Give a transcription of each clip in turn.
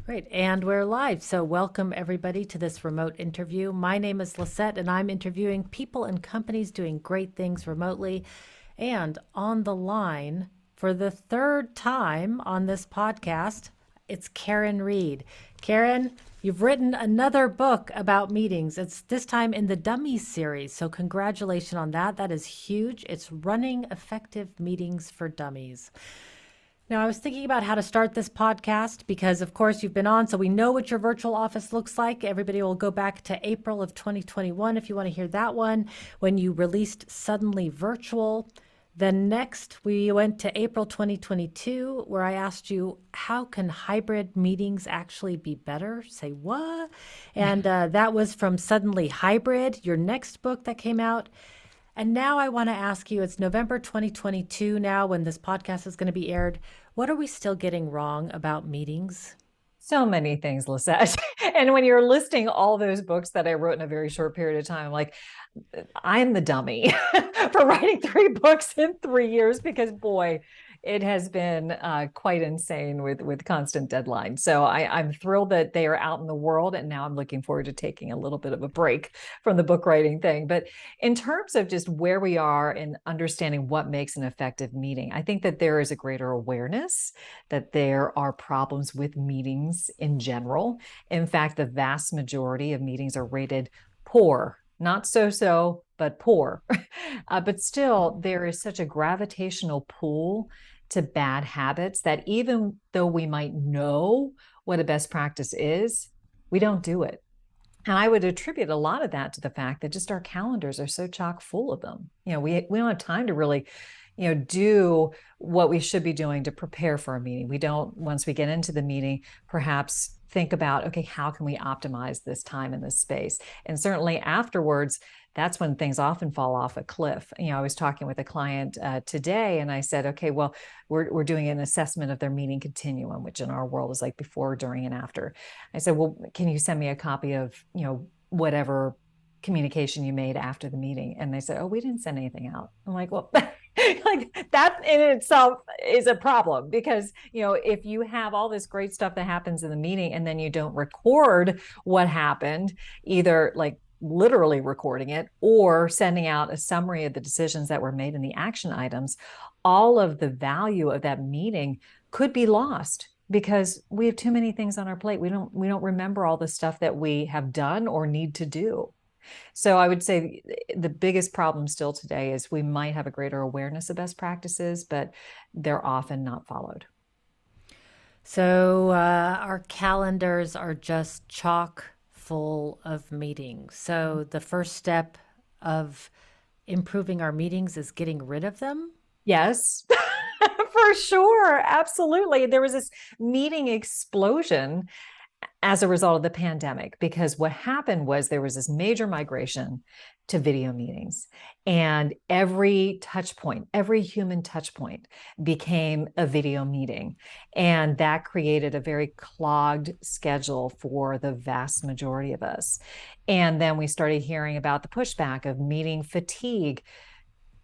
Great. And we're live. So, welcome everybody to this remote interview. My name is Lisette, and I'm interviewing people and companies doing great things remotely. And on the line for the third time on this podcast, it's Karin Reed. Karin, you've written another book about meetings. It's this time in the Dummies series. So, congratulations on that. That is huge. It's Running Effective Meetings for Dummies. Now, I was thinking about how to start this podcast because, of course, you've been on, so we know what your virtual office looks like. Everybody will go back to April of 2021 if you want to hear that one, when you released Suddenly Virtual. Then next, we went to April 2022, where I asked you, how can hybrid meetings actually be better? Say what? And that was from Suddenly Hybrid, your next book that came out. And now I want to ask you, it's November 2022 now when this podcast is going to be aired. What are we still getting wrong about meetings? So many things, Lisette. And when you're listing all those books that I wrote in a very short period of time, I'm like, I'm the dummy for writing 3 books in 3 years because, boy, it has been quite insane with constant deadlines. So I'm thrilled that they are out in the world, and now I'm looking forward to taking a little bit of a break from the book writing thing. But in terms of just where we are in understanding what makes an effective meeting, I think that there is a greater awareness that there are problems with meetings in general. In fact, the vast majority of meetings are rated poor, not so, but poor. But still, there is such a gravitational pull to bad habits that even though we might know what a best practice is, we don't do it. And I would attribute a lot of that to the fact that just our calendars are so chock full of them. We don't have time to really, do what we should be doing to prepare for a meeting. We don't, once we get into the meeting, perhaps think about, okay, how can we optimize this time in this space? And certainly afterwards, that's when things often fall off a cliff. I was talking with a client today, and I said, okay, well, we're doing an assessment of their meeting continuum, which in our world is like before, during, and after. I said, well, can you send me a copy of, whatever communication you made after the meeting? And they said, oh, we didn't send anything out. I'm like, well, like that in itself is a problem because, if you have all this great stuff that happens in the meeting and then you don't record what happened, either like literally recording it or sending out a summary of the decisions that were made in the action items, all of the value of that meeting could be lost because we have too many things on our plate. We don't remember all the stuff that we have done or need to do. So I would say the biggest problem still today is we might have a greater awareness of best practices, but they're often not followed. So, our calendars are just chock full of meetings. So, the first step of improving our meetings is getting rid of them. Yes, for sure. Absolutely. There was this meeting explosion as a result of the pandemic, because what happened was there was this major migration to video meetings, and every touch point, every human touch point became a video meeting. And that created a very clogged schedule for the vast majority of us. And then we started hearing about the pushback of meeting fatigue.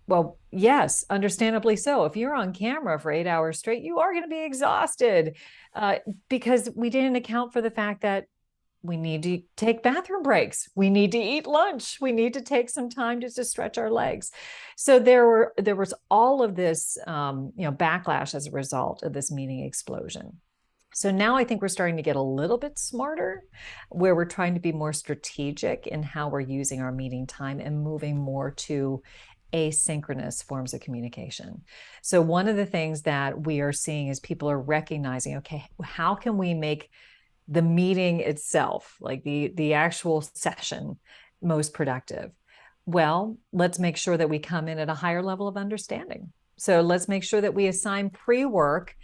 Well, yes, understandably so. If you're on camera for 8 hours straight, you are going to be exhausted because we didn't account for the fact that we need to take bathroom breaks. We need to eat lunch. We need to take some time just to stretch our legs. So there was all of this, backlash as a result of this meeting explosion. So now I think we're starting to get a little bit smarter, where we're trying to be more strategic in how we're using our meeting time and moving more to asynchronous forms of communication. So one of the things that we are seeing is people are recognizing, okay, how can we make the meeting itself, like the actual session, most productive? Well, let's make sure that we come in at a higher level of understanding. So let's make sure that we assign pre-work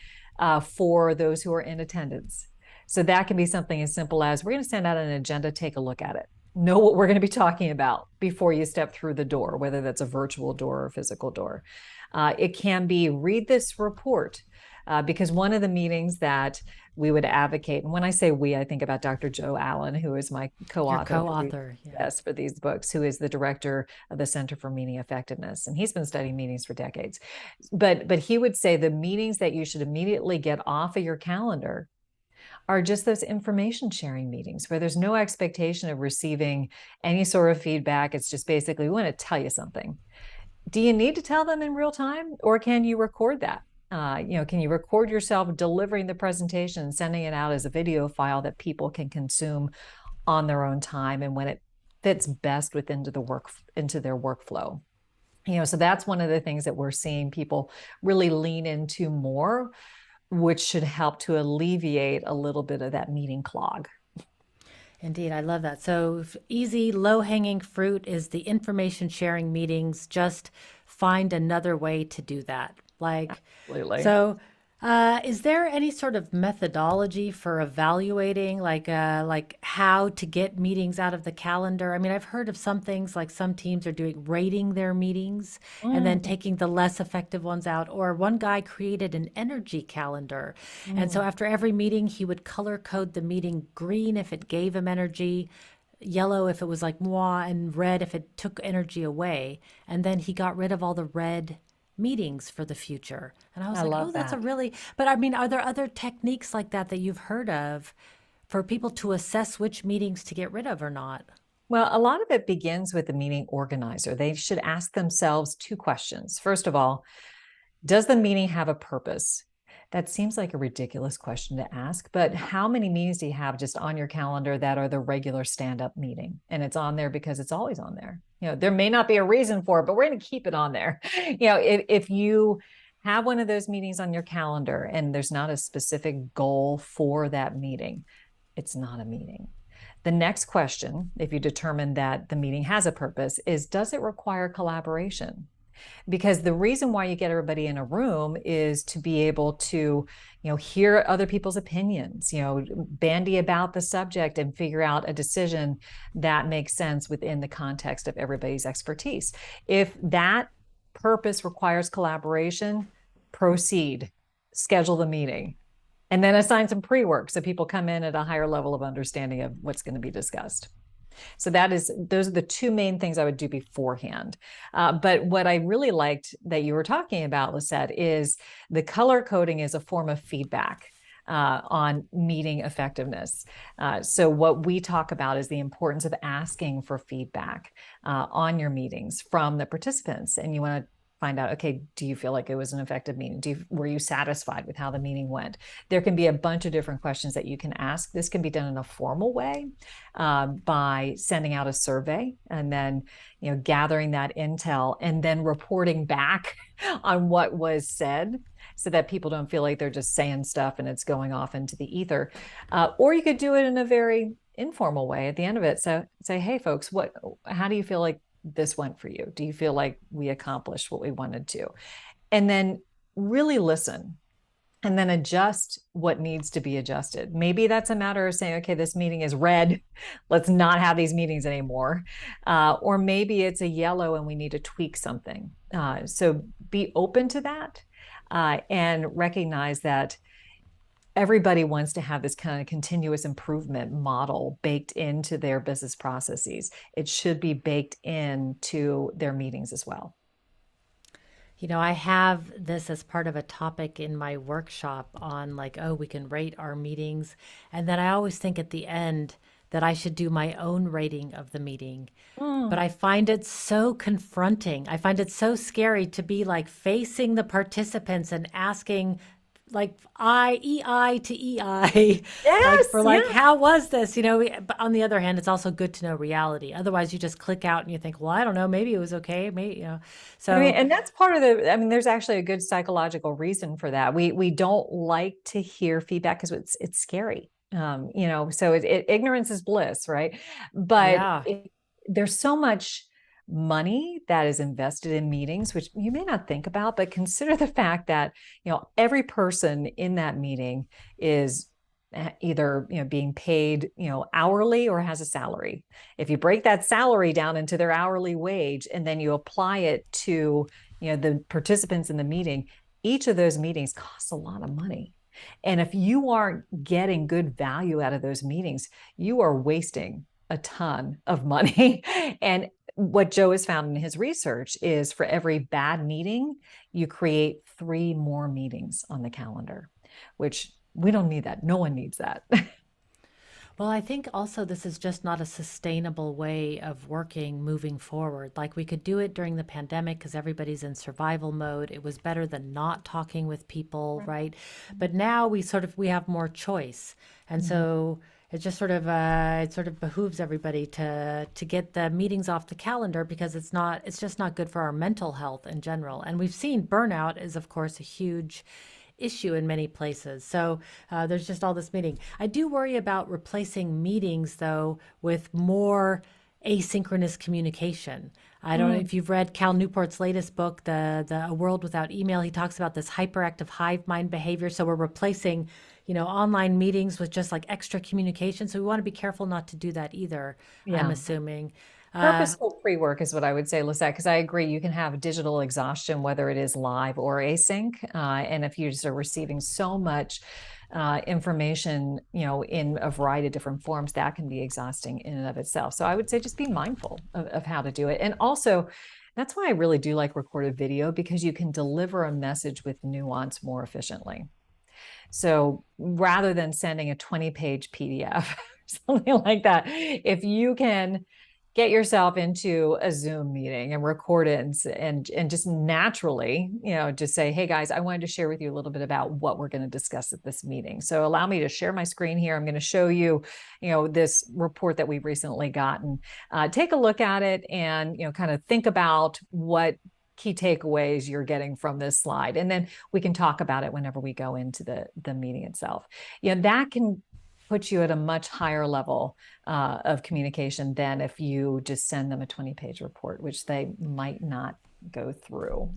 for those who are in attendance. So that can be something as simple as, we're going to send out an agenda, take a look at it. Know what we're going to be talking about before you step through the door, whether that's a virtual door or a physical door. It can be, read this report, because one of the meetings that we would advocate, and when I say we, I think about Dr. Joe Allen, who is my co-author, yes, for these books, who is the director of the Center for Meeting Effectiveness, and he's been studying meetings for decades. But he would say the meetings that you should immediately get off of your calendar are just those information sharing meetings where there's no expectation of receiving any sort of feedback. It's just basically, we want to tell you something. Do you need to tell them in real time, or can you record that? Can you record yourself delivering the presentation, sending it out as a video file that people can consume on their own time and when it fits best into their workflow? So that's one of the things that we're seeing people really lean into more, which should help to alleviate a little bit of that meeting clog. Indeed, I love that. So easy, low-hanging fruit is the information sharing meetings. Just find another way to do that. Absolutely. So, is there any sort of methodology for evaluating, like how to get meetings out of the calendar? I mean, I've heard of some things like some teams are doing rating their meetings and then Mm, taking the less effective ones out. Or one guy created an energy calendar, and so mm. after every meeting, he would color code the meeting green if it gave him energy, yellow if it was like moi, and red if it took energy away. And then he got rid of all the red meetings for the future. And I was I like, love oh, that's a that. really, but I mean, are there other techniques like that that you've heard of for people to assess which meetings to get rid of or not? Well, a lot of it begins with the meeting organizer. They should ask themselves two questions. First of all, does the meeting have a purpose? That seems like a ridiculous question to ask, but how many meetings do you have just on your calendar that are the regular stand-up meeting? And it's on there because it's always on there. There may not be a reason for it, but we're going to keep it on there. If you have one of those meetings on your calendar and there's not a specific goal for that meeting, it's not a meeting. The next question, if you determine that the meeting has a purpose, is does it require collaboration? Because the reason why you get everybody in a room is to be able to hear other people's opinions, bandy about the subject and figure out a decision that makes sense within the context of everybody's expertise. If that purpose requires collaboration, proceed, schedule the meeting, and then assign some pre-work so people come in at a higher level of understanding of what's going to be discussed. So those are the two main things I would do beforehand. But what I really liked that you were talking about, Lisette, is the color coding is a form of feedback on meeting effectiveness. So what we talk about is the importance of asking for feedback on your meetings from the participants. And you want to find out, okay, do you feel like it was an effective meeting? Were you satisfied with how the meeting went? There can be a bunch of different questions that you can ask. This can be done in a formal way by sending out a survey and then gathering that intel and then reporting back on what was said so that people don't feel like they're just saying stuff and it's going off into the ether. Or you could do it in a very informal way at the end of it. So say, hey, folks, how do you feel like this went for you? Do you feel like we accomplished what we wanted to? And then really listen and then adjust what needs to be adjusted. Maybe that's a matter of saying, okay, this meeting is red. Let's not have these meetings anymore. Or maybe it's a yellow and we need to tweak something. So be open to that and recognize that everybody wants to have this kind of continuous improvement model baked into their business processes. It should be baked into their meetings as well. I have this as part of a topic in my workshop on like, oh, we can rate our meetings. And then I always think at the end that I should do my own rating of the meeting. But Mm. I find it so confronting. I find it so scary to be like facing the participants and asking like EI to EI, like Yes, for like, yes. how was this? But on the other hand, it's also good to know reality. Otherwise, you just click out and you think, well, I don't know, maybe it was okay. Maybe. So And that's part of there's actually a good psychological reason for that. We don't like to hear feedback because it's scary. So ignorance is bliss, right? But yeah. there's so much money that is invested in meetings, which you may not think about, but consider the fact that, every person in that meeting is either being paid hourly or has a salary. If you break that salary down into their hourly wage and then you apply it to the participants in the meeting, each of those meetings costs a lot of money. And if you aren't getting good value out of those meetings, you are wasting a ton of money. And what Joe has found in his research is for every bad meeting, you create 3 more meetings on the calendar, which We don't need that. No one needs that. Well, I think also this is just not a sustainable way of working moving forward. Like we could do it during the pandemic because everybody's in survival mode. It was better than not talking with people, right? But now we have more choice. And Mhm. so it sort of behooves everybody to get the meetings off the calendar because it's just not good for our mental health in general. And we've seen burnout is of course a huge issue in many places. So there's just all this meeting. I do worry about replacing meetings, though, with more asynchronous communication. I don't know Mm, if you've read Cal Newport's latest book, the A World Without Email. He talks about this hyperactive hive mind behavior. So we're replacing, online meetings with just like extra communication. So we want to be careful not to do that either, I'm yeah. assuming. Uh, Purposeful pre-work is what I would say, Lisette, because I agree you can have digital exhaustion, whether it is live or async. And if you just are receiving so much information, in a variety of different forms, that can be exhausting in and of itself. So I would say just be mindful of how to do it. And also, that's why I really do like recorded video, because you can deliver a message with nuance more efficiently. So rather than sending a 20-page PDF, something like that, if you can get yourself into a Zoom meeting and record it and just naturally, just say, hey guys, I wanted to share with you a little bit about what we're going to discuss at this meeting. So allow me to share my screen here. I'm going to show you, this report that we've recently gotten. Take a look at it and, kind of think about what key takeaways you're getting from this slide. And then we can talk about it whenever we go into the meeting itself. That can put you at a much higher level of communication than if you just send them a 20-page report, which they might not go through.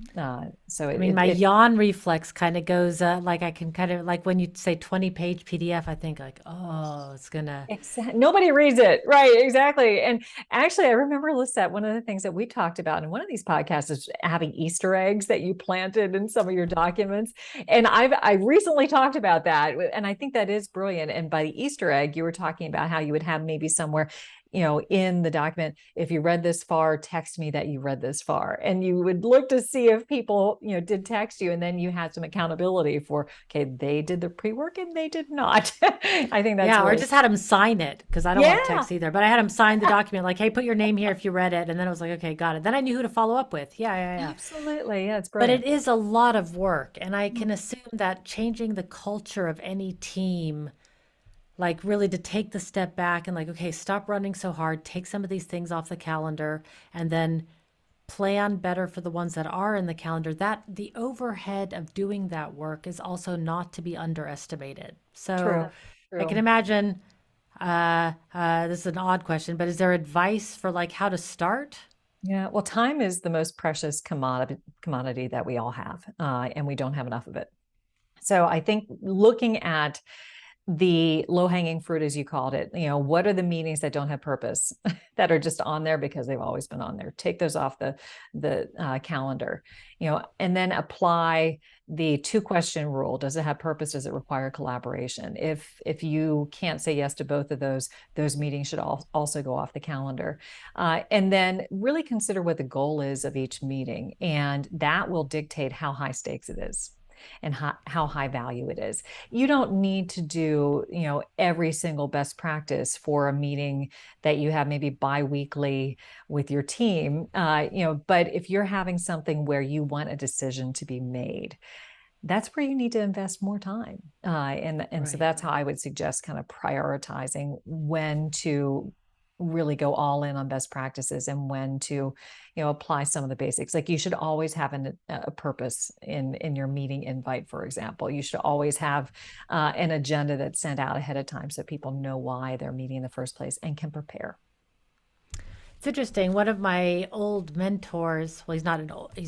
So I mean, my yawn reflex kind of goes like I can kind of like when you say 20-page PDF, I think like, oh, it's gonna. Exactly. Nobody reads it. Right. Exactly. And actually, I remember, Lisette, one of the things that we talked about in one of these podcasts is having Easter eggs that you planted in some of your documents. And I recently talked about that. And I think that is brilliant. And by the Easter egg, you were talking about how you would have maybe somewhere, in the document, if you read this far, text me that you read this far. And you would look to see if people, did text you. And then you had some accountability for, okay, they did the pre-work and they did not. I think that's Yeah, or really, just had him sign it because I don't love yeah. text either. But I had him sign the document, like, "Hey, put your name here if you read it," and then I was like, "Okay, got it." Then I knew who to follow up with. Yeah, yeah, yeah. Absolutely. Yeah, it's But it brilliant. is a lot of work, and I Mm. can assume that changing the culture of any team, like really to take the step back and like, okay, stop running so hard, take some of these things off the calendar, and then plan better for the ones that are in the calendar. That the overhead of doing that work is also not to be underestimated. So True. I can True. imagine this is an odd question, but is there advice for like how to start? Yeah. Well, time is the most precious commodity that we all have, and we don't have enough of it. So I think looking at the low hanging fruit, as you called it, what are the meetings that don't have purpose that are just on there because they've always been on there? Take those off the calendar, and then apply the 2-question rule. Does it have purpose? Does it require collaboration? If you can't say yes to both of those meetings should also go off the calendar. And then really consider what the goal is of each meeting, and that will dictate how high stakes it is and how high value it is. You don't need to do, every single best practice for a meeting that you have maybe bi-weekly with your team. But if you're having something where you want a decision to be made, that's where you need to invest more time. And so Right. that's how I would suggest kind of prioritizing when to really go all in on best practices and when to, apply some of the basics. Like you should always have a purpose in your meeting invite, for example. You should always have an agenda that's sent out ahead of time so people know why they're meeting in the first place and can prepare. It's interesting. One of my old mentors, well, he's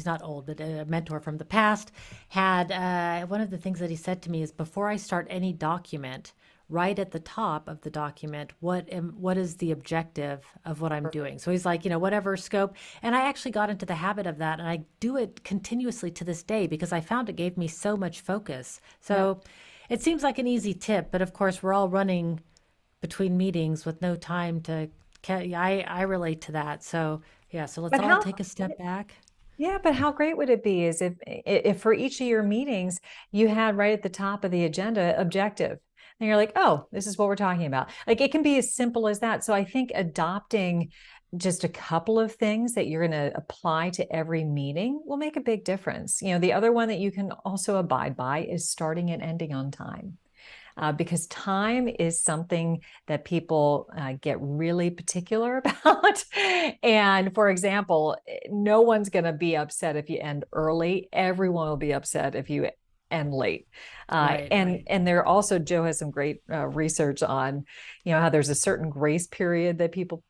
not old, but a mentor from the past, had one of the things that he said to me is before I start any document, right at the top of the document, what is the objective of what I'm doing? So he's like, whatever scope. And I actually got into the habit of that, and I do it continuously to this day because I found it gave me so much focus. Yep. So it seems like an easy tip, but of course, we're all running between meetings with no time to. I relate to that. So yeah, so let's But all how take a step back. Yeah, but how great would it be is if for each of your meetings you had right at the top of the agenda objective. And you're like, oh, this is what we're talking about. Like it can be as simple as that. So I think adopting just a couple of things that you're going to apply to every meeting will make a big difference. The other one that you can also abide by is starting and ending on time. Because time is something that people get really particular about. And for example, no one's going to be upset if you end early. Everyone will be upset if you end late. Right, and right. and there also, Joe has some great research on, how there's a certain grace period that people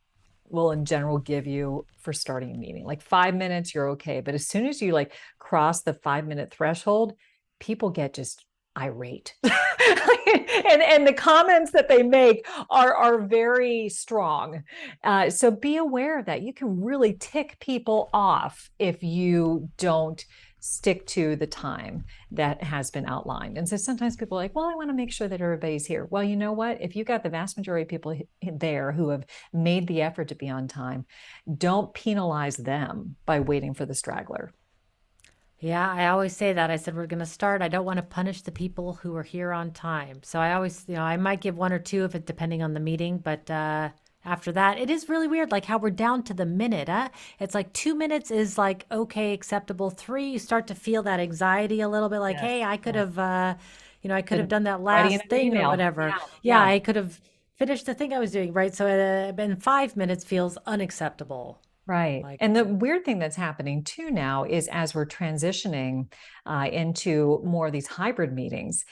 will in general give you for starting a meeting. Like 5 minutes, you're okay. But as soon as you like cross the 5 minute threshold, people get just irate. And the comments that they make are very strong. So be aware of that. You can really tick people off if you don't stick to the time that has been outlined. And so sometimes people are like, well, I want to make sure that everybody's here. Well, you know what? If you got the vast majority of people there who have made the effort to be on time, don't penalize them by waiting for the straggler. Yeah, I always say that. I said, we're going to start. I don't want to punish the people who are here on time. So I always, I might give one or two if it depending on the meeting, but after that, it is really weird, like how we're down to the minute, huh? It's like 2 minutes is like okay, acceptable. Three, you start to feel that anxiety a little bit, like, Yes. hey, I could Yes. have, I could have Been done that writing in last an thing or email. whatever. Yeah. Yeah, Yeah. I could have finished the thing I was doing, right? So, and 5 minutes feels unacceptable. Right. Like, And the weird thing that's happening too now is as we're transitioning into more of these hybrid meetings,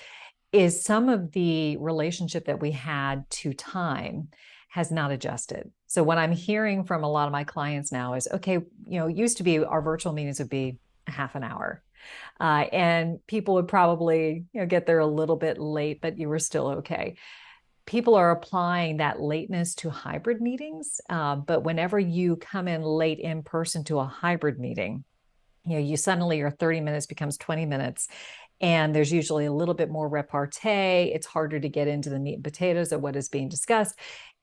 is some of the relationship that we had to time has not adjusted. So what I'm hearing from a lot of my clients now is, okay, used to be our virtual meetings would be a half an hour. And people would probably, get there a little bit late, but you were still okay. People are applying that lateness to hybrid meetings. But whenever you come in late in person to a hybrid meeting, you suddenly your 30 minutes becomes 20 minutes. And there's usually a little bit more repartee. It's harder to get into the meat and potatoes of what is being discussed.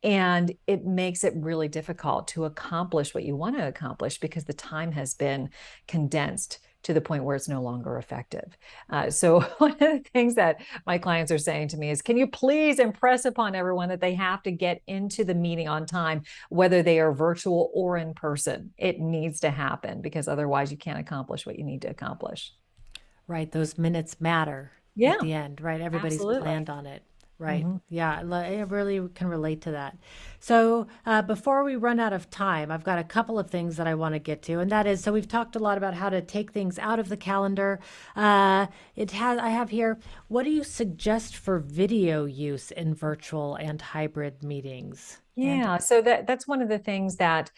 And it makes it really difficult to accomplish what you want to accomplish because the time has been condensed to the point where it's no longer effective. So one of the things that my clients are saying to me is, can you please impress upon everyone that they have to get into the meeting on time, whether they are virtual or in person? It needs to happen because otherwise you can't accomplish what you need to accomplish. right, those minutes matter at Yeah, the end, right? Everybody's absolutely. planned on it. Right. Mm-hmm. Yeah, I really can relate to that. So, before we run out of time, I've got a couple of things that I want to get to, and that is, so we've talked a lot about how to take things out of the calendar. I have here, what do you suggest for video use in virtual and hybrid meetings? And Yeah, so that's one of the things that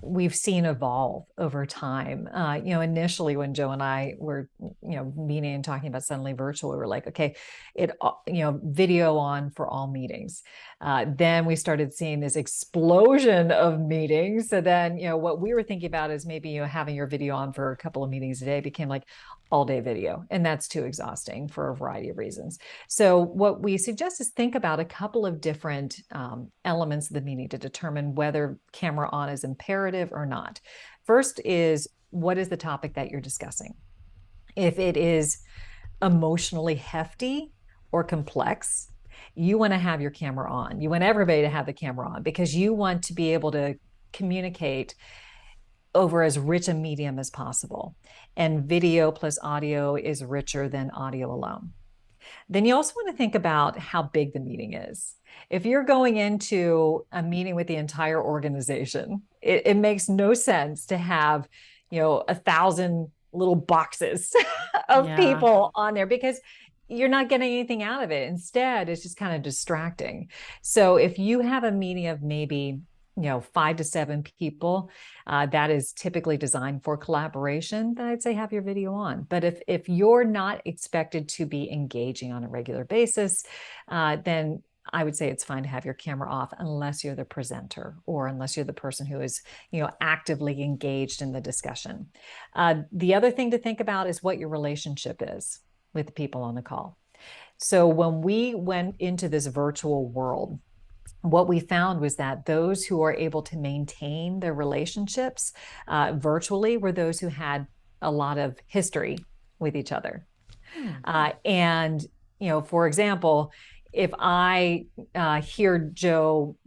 we've seen evolve over time. Initially when Joe and I were, meeting and talking about suddenly virtual, we were like, okay, video on for all meetings. Then we started seeing this explosion of meetings. So then, what we were thinking about is maybe, having your video on for a couple of meetings a day became like all day video, and that's too exhausting for a variety of reasons. So what we suggest is think about a couple of different elements of the meeting to determine whether camera on is imperative or not. First is, what is the topic that you're discussing? If it is emotionally hefty or complex, you want to have your camera on. You want everybody to have the camera on because you want to be able to communicate over as rich a medium as possible. And video plus audio is richer than audio alone. Then you also want to think about how big the meeting is. If you're going into a meeting with the entire organization, it makes no sense to have, 1,000 little boxes of yeah, people on there because you're not getting anything out of it. Instead, it's just kind of distracting. So if you have a meeting of maybe 5 to 7 people, that is typically designed for collaboration, then I'd say have your video on. But if you're not expected to be engaging on a regular basis, then I would say it's fine to have your camera off unless you're the presenter or unless you're the person who is, actively engaged in the discussion. The other thing to think about is what your relationship is with the people on the call. So when we went into this virtual world, what we found was that those who are able to maintain their relationships virtually were those who had a lot of history with each other. Hmm. And, for example, if I hear Joe,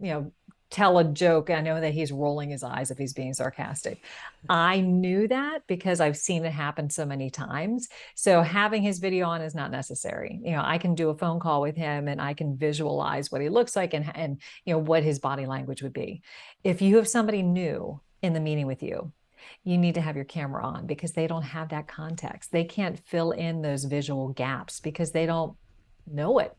tell a joke, I know that he's rolling his eyes if he's being sarcastic. I knew that because I've seen it happen so many times. So having his video on is not necessary. I can do a phone call with him and I can visualize what he looks like and what his body language would be. If you have somebody new in the meeting with you, you need to have your camera on because they don't have that context. They can't fill in those visual gaps because they don't know it.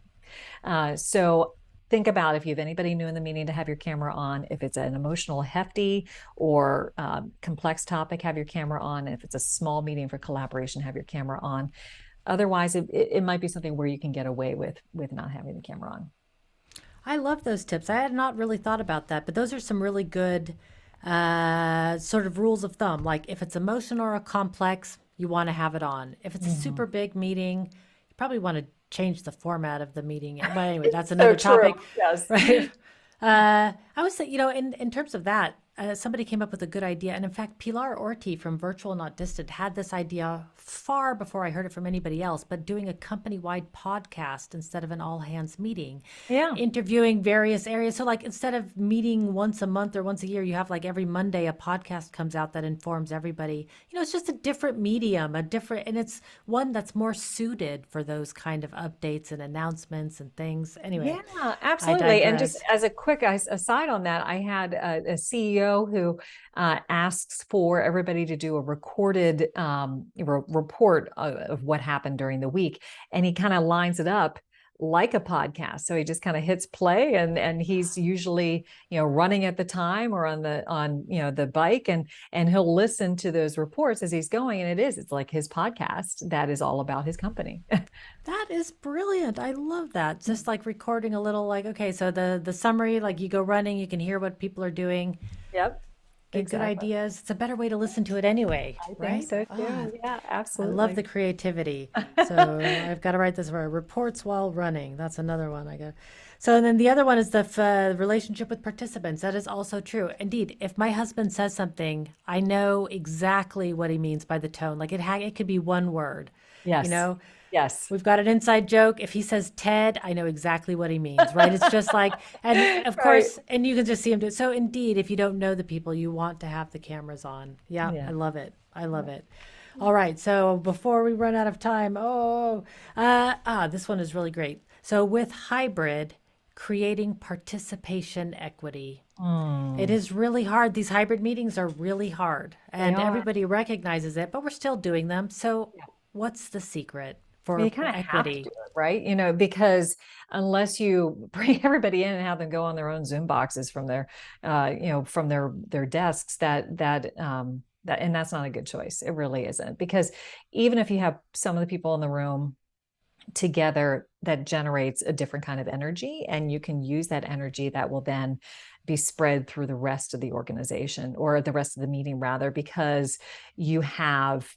So think about if you have anybody new in the meeting to have your camera on. If it's an emotional, hefty, or complex topic, have your camera on. If it's a small meeting for collaboration, have your camera on. Otherwise, it might be something where you can get away with not having the camera on. I love those tips. I had not really thought about that, but those are some really good sort of rules of thumb. Like if it's emotional or complex, you want to have it on. If it's a Mm-hmm. super big meeting, you probably want to change the format of the meeting. But anyway, that's So another true. topic, Yes. right? I would say, in terms of that, somebody came up with a good idea. And in fact, Pilar Orti from Virtual Not Distant had this idea far before I heard it from anybody else, but doing a company wide podcast instead of an all hands meeting, Yeah. interviewing various areas. So, like, instead of meeting once a month or once a year, you have like every Monday a podcast comes out that informs everybody. It's just a different medium, and it's one that's more suited for those kind of updates and announcements and things. Anyway, Yeah, I absolutely. And just digress. as a quick aside on that, I had a CEO who asks for everybody to do a recorded report of what happened during the week, and he kind of lines it up like a podcast. So he just kind of hits play, and he's usually running at the time or on the bike, and he'll listen to those reports as he's going, and it's like his podcast that is all about his company. That is brilliant. I love that. Just like recording a little, like, okay, so the summary, like you go running, you can hear what people are doing, Yep, get good exactly. ideas. It's a better way to listen to it anyway, I think right? so Ah, too. Yeah, I love absolutely. the creativity. So I've got to write this for reports while running. That's another one I got. So and then the other one is the relationship with participants. That is also true. Indeed, if my husband says something, I know exactly what he means by the tone. Like it could be one word, you Yes. know. Yes. We've got an inside joke. If he says Ted, I know exactly what he means, right? It's just like, and of Right. course, and you can just see him do it. So indeed, if you don't know the people, you want to have the cameras on. Yeah, I Yeah. love it. I love Yeah. it. All right. So before we run out of time, this one is really great. So with hybrid, creating participation equity. It Mm, is really hard. These hybrid meetings are really hard, they and are. everybody recognizes it, but we're still doing them. So, Yeah. what's the secret Well, you for kind of have to do equity? it, right? Because unless you bring everybody in and have them go on their own Zoom boxes from their desks, and that's not a good choice. It really isn't. Because even if you have some of the people in the room together, that generates a different kind of energy, and you can use that energy that will then be spread through the rest of the organization, or the rest of the meeting rather, because you have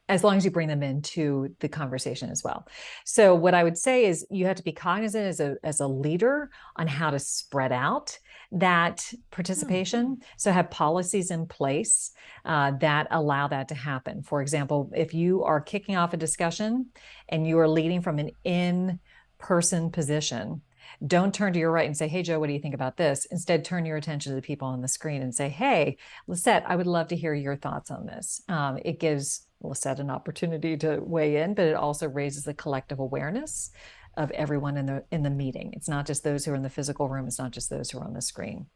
as long as you bring them into the conversation as well. So what I would say is you have to be cognizant as a leader on how to spread out that Hmm. participation. So have policies in place that allow that to happen. For example, if you are kicking off a discussion and you are leading from an in-person position, don't turn to your right and say, hey, Joe, what do you think about this? Instead, turn your attention to the people on the screen and say, hey, Lisette, I would love to hear your thoughts on this. It gives Lisette an opportunity to weigh in, but it also raises the collective awareness of everyone in the meeting. It's not just those who are in the physical room. It's not just those who are on the screen.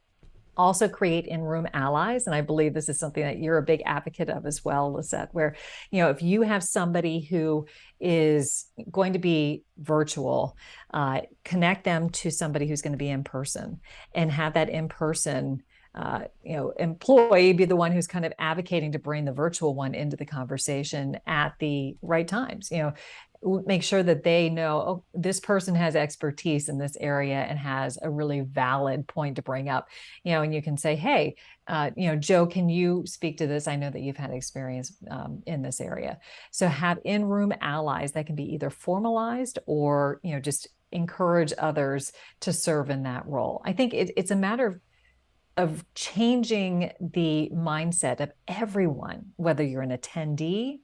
Also create in-room allies. And I believe this is something that you're a big advocate of as well, Lisette, where, if you have somebody who is going to be virtual, connect them to somebody who's going to be in person, and have that in-person employee be the one who's kind of advocating to bring the virtual one into the conversation at the right times. Make sure that they know, oh, this person has expertise in this area and has a really valid point to bring up. And you can say, hey, Joe, can you speak to this? I know that you've had experience in this area. So have in-room allies that can be either formalized or just encourage others to serve in that role. I think it's a matter of changing the mindset of everyone, whether you're an attendee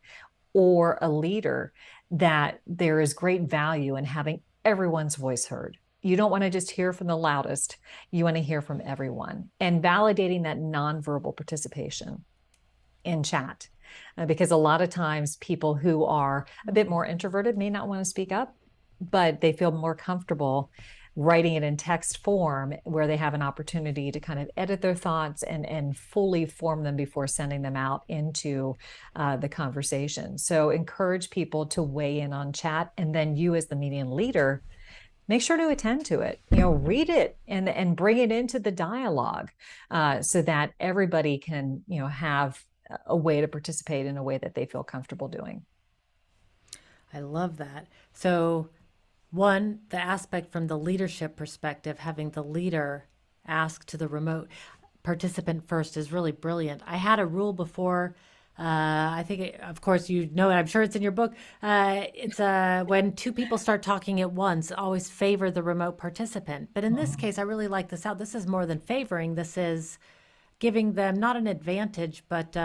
or a leader, that there is great value in having everyone's voice heard. You don't want to just hear from the loudest. You want to hear from everyone, and validating that nonverbal participation in chat. Because a lot of times people who are a bit more introverted may not want to speak up, but they feel more comfortable writing it in text form, where they have an opportunity to kind of edit their thoughts and fully form them before sending them out into the conversation. So encourage people to weigh in on chat, and then you as the meeting leader, make sure to attend to it, read it and bring it into the dialogue, so that everybody can, have a way to participate in a way that they feel comfortable doing. I love that. So, one, the aspect from the leadership perspective, having the leader ask to the remote participant first is really brilliant. I had a rule before. I think, of course, you know it. I'm sure it's in your book. It's when two people start talking at once, always favor the remote participant. But in this case, I really like this out. This is more than favoring. This is giving them not an advantage, but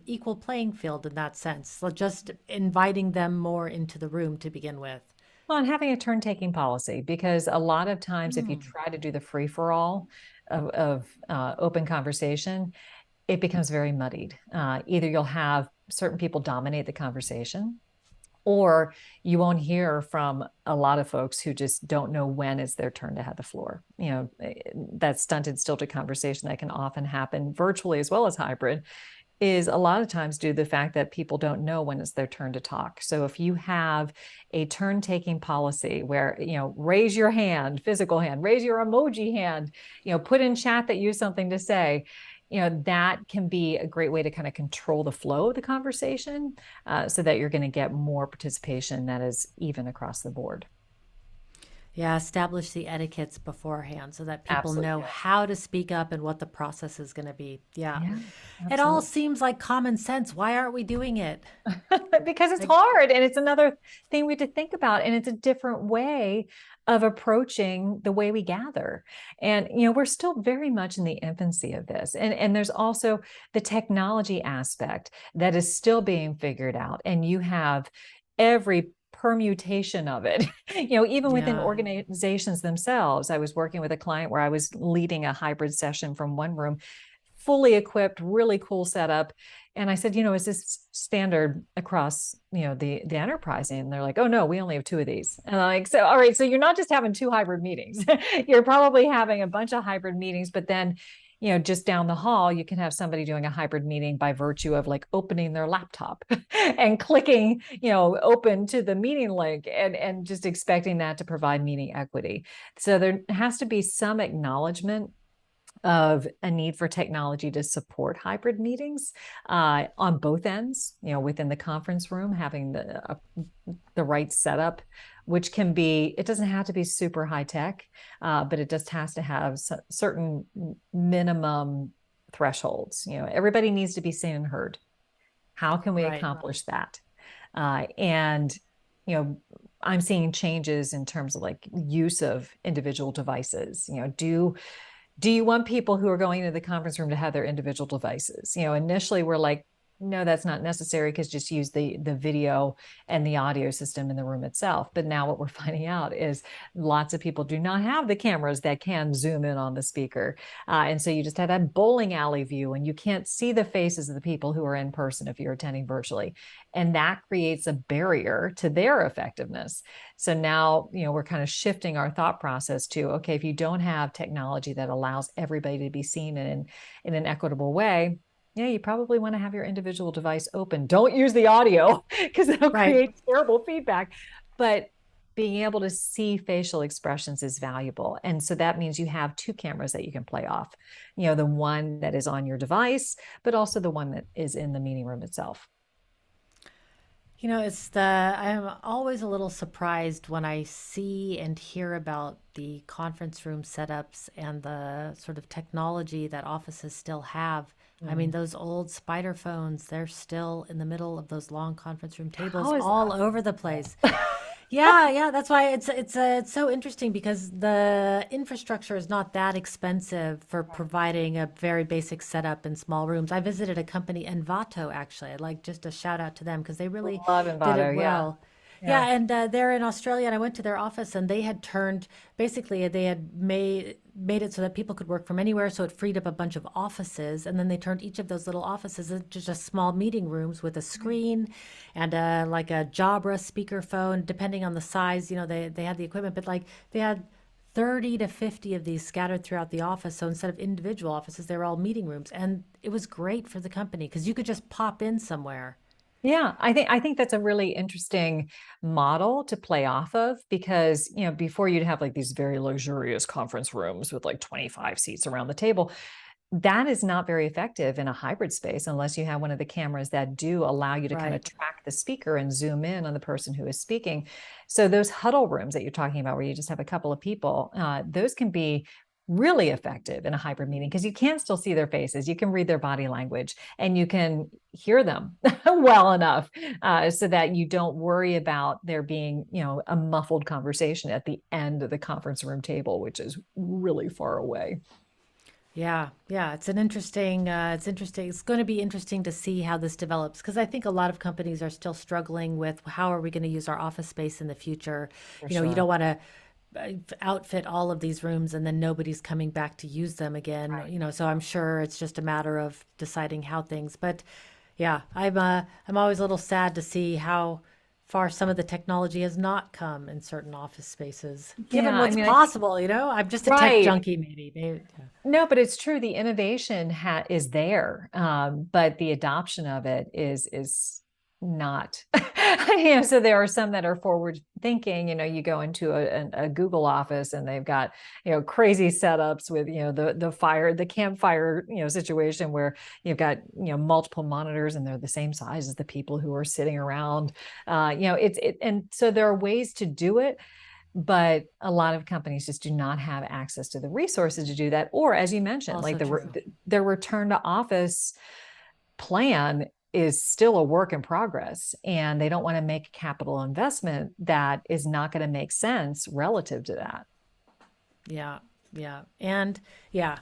equal playing field in that sense. So just inviting them more into the room to begin with. Well, and having a turn-taking policy, because a lot of times if you try to do the free-for-all of open conversation, it becomes very muddied. Either you'll have certain people dominate the conversation, or you won't hear from a lot of folks who just don't know when it's their turn to have the floor. That stunted, stilted conversation that can often happen virtually as well as hybrid is a lot of times due to the fact that people don't know when it's their turn to talk. So if you have a turn-taking policy where, raise your hand, physical hand, raise your emoji hand, put in chat that you have something to say, that can be a great way to kind of control the flow of the conversation, so that you're going to get more participation that is even across the board. Yeah, establish the etiquettes beforehand so that people Absolutely. know how to speak up and what the process is going to be. Yeah. Yeah, It all absolutely. seems like common sense. Why aren't we doing it? Because it's Like, hard, and it's another thing we have to think about, and it's a different way of approaching the way we gather. And we're still very much in the infancy of this, and there's also the technology aspect that is still being figured out, and you have every permutation of it. Even within yeah. organizations themselves. I was working with a client where I was leading a hybrid session from one room, fully equipped, really cool setup. And I said, is this standard across, the enterprise? And they're like, oh no, we only have two of these. And I'm like, so, all right, so you're not just having two hybrid meetings. You're probably having a bunch of hybrid meetings, but then, just down the hall, you can have somebody doing a hybrid meeting by virtue of like opening their laptop and clicking, open to the meeting link, and just expecting that to provide meeting equity. So there has to be some acknowledgement of a need for technology to support hybrid meetings, on both ends, within the conference room, having the right setup, which can be, it doesn't have to be super high tech, but it just has to have certain minimum thresholds. Everybody needs to be seen and heard. How can we Right. accomplish that? And I'm seeing changes in terms of like use of individual devices. Do you want people who are going into the conference room to have their individual devices? Initially we're like, no, that's not necessary, because just use the video and the audio system in the room itself. But now what we're finding out is lots of people do not have the cameras that can zoom in on the speaker. And so you just have that bowling alley view, and you can't see the faces of the people who are in person if you're attending virtually. And that creates a barrier to their effectiveness. So now, we're kind of shifting our thought process to, okay, if you don't have technology that allows everybody to be seen in an equitable way, yeah, you probably want to have your individual device open. Don't use the audio because it'll Right. create terrible feedback. But being able to see facial expressions is valuable. And so that means you have two cameras that you can play off, the one that is on your device, but also the one that is in the meeting room itself. I'm always a little surprised when I see and hear about the conference room setups and the sort of technology that offices still have. I mean, those old spider phones, they're still in the middle of those long conference room tables How is all that over the possible? place. Yeah, yeah, that's why it's so interesting because the infrastructure is not that expensive for providing a very basic setup in small rooms. I visited a company, Envato, actually. I'd like just a shout out to them because they really Love did it Envato. Yeah. well. Yeah. Yeah, and they're in Australia, and I went to their office, and they had turned basically they had made it so that people could work from anywhere, so it freed up a bunch of offices, and then they turned each of those little offices into just small meeting rooms with a screen and like a Jabra speakerphone, depending on the size. They had the equipment, but like they had 30 to 50 of these scattered throughout the office. So instead of individual offices, they were all meeting rooms, and it was great for the company because you could just pop in somewhere. Yeah, I think that's a really interesting model to play off of because, before you'd have like these very luxurious conference rooms with like 25 seats around the table. That is not very effective in a hybrid space unless you have one of the cameras that do allow you to kind of Right. track the speaker and zoom in on the person who is speaking. So those huddle rooms that you're talking about, where you just have a couple of people, those can be really effective in a hybrid meeting because you can still see their faces, you can read their body language, and you can hear them well enough so that you don't worry about there being, a muffled conversation at the end of the conference room table, which is really far away. Yeah, yeah, it's interesting. It's going to be interesting to see how this develops because I think a lot of companies are still struggling with how are we going to use our office space in the future. For You sure. don't want to outfit all of these rooms and then nobody's coming back to use them again. Right. So I'm sure it's just a matter of deciding how things. But yeah, I'm always a little sad to see how far some of the technology has not come in certain office spaces, given Yeah, I what's mean, I think possible. I'm just a tech right. junkie, maybe. Yeah. No, but it's true. The innovation is there, but the adoption of it is not. So there are some that are forward thinking. You go into a Google office and they've got crazy setups with the campfire situation where you've got multiple monitors and they're the same size as the people who are sitting around. And so there are ways to do it, but a lot of companies just do not have access to the resources to do that, or as you mentioned, like Also true. their return to office plan is still a work in progress, and they don't want to make a capital investment that is not going to make sense relative to that. Yeah, yeah. And yeah,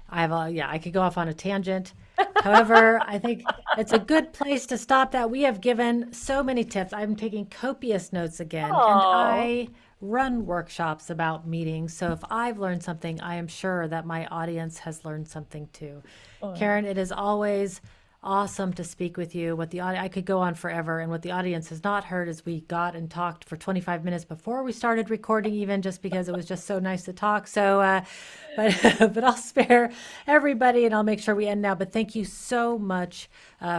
I could go off on a tangent. However, I think it's a good place to stop that. We have given so many tips. I'm taking copious notes again, and Oh, I run workshops about meetings. So if I've learned something, I am sure that my audience has learned something too. Karen, it is always awesome to speak with you. I could go on forever, and what the audience has not heard is we got and talked for 25 minutes before we started recording, even just because it was just so nice to talk. So, but but I'll spare everybody, and I'll make sure we end now. But thank you so much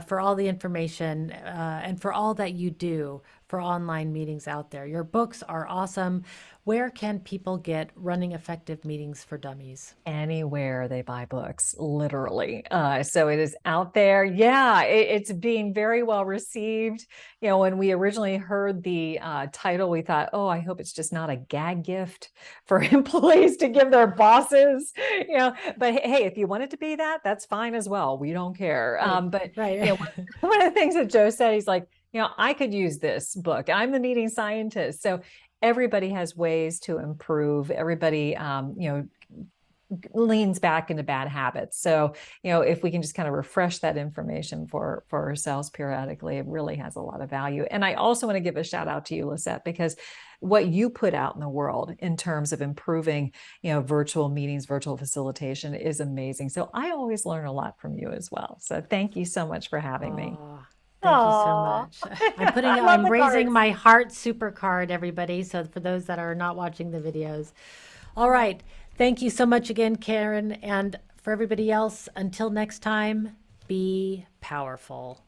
for all the information and for all that you do for online meetings out there. Your books are awesome. Where can people get Running Effective Meetings for Dummies? anywhere they buy books, literally. So it is out there. Yeah, it's being very well received. When we originally heard the title, we thought, oh, I hope it's just not a gag gift for employees to give their bosses. But hey, if you want it to be that, that's fine as well. We don't care. Right, But right. one of the things that Joe said, he's like, I could use this book. I'm the meeting scientist. So everybody has ways to improve. Everybody, leans back into bad habits. So, if we can just kind of refresh that information for ourselves periodically, it really has a lot of value. And I also want to give a shout out to you, Lisette, because what you put out in the world in terms of improving, virtual meetings, virtual facilitation is amazing. So I always learn a lot from you as well. So thank you so much for having me. Oh, thank you so Oh, much. I love I'm the raising cards. my heart super card, everybody. So for those that are not watching the videos. All right. Thank you so much again, Karen. And for everybody else, until next time, be powerful.